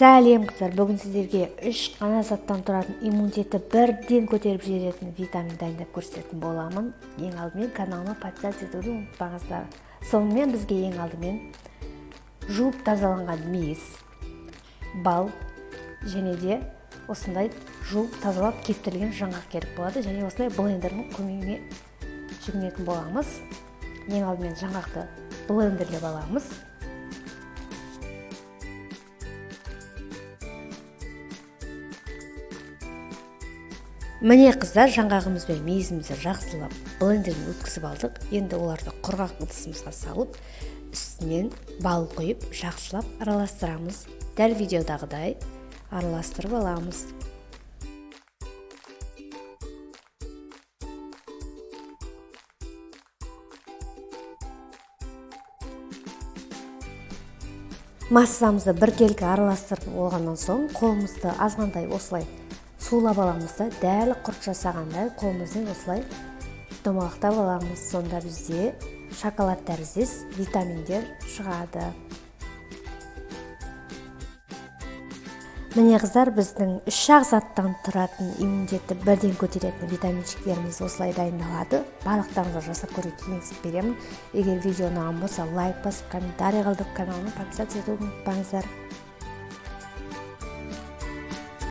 Сәлем қыздар, бүгін сіздерге 3 қана заттан тұратын иммунитетті бірден көтеріп жіберетін витамин дайындап көрсететін боламын. Ең алдымен каналыма подписаться етуді ұмытпаңыздар. Сонымен бізге ең алдымен жуып тазаланған мейіз, бал және де осындай жуып тазалап кептірілген жаңғақ керек болады. Және осындай блендердің көмегіне жүгінетін боламыз. Ең алдымен жаңғақты блендерлеп аламыз. Міне қыздар, жаңғағымыз бен мейізімізді жақсылап блендерден өткізіп алдық. Енді оларды құрғақ ыдысымызға салып, үстінен бал құйып, жақсылап араластырамыз. Дәл видеодағыдай араластырып аламыз. Массамызды біркелкі араластырып болғаннан соң, қолымызды азғандай осылай сулап аламыз да, дәл құрт жасағандай қолымызды осылай домалақтап аламыз. Сонда бізде шоколад тәріздес витаминдер шығады. Міне қыздар, біздің 3 заттан тұратын иммунитетті бірден көтеретін витаминчиктеріміз осылай дайындалады. Барлықтарыңызға жасап көруге кеңес беремін. Егер видео ұнаған болса, лайк басып, комментарий қалдырып, каналыма подписаться етуді ұмытпаңыздар.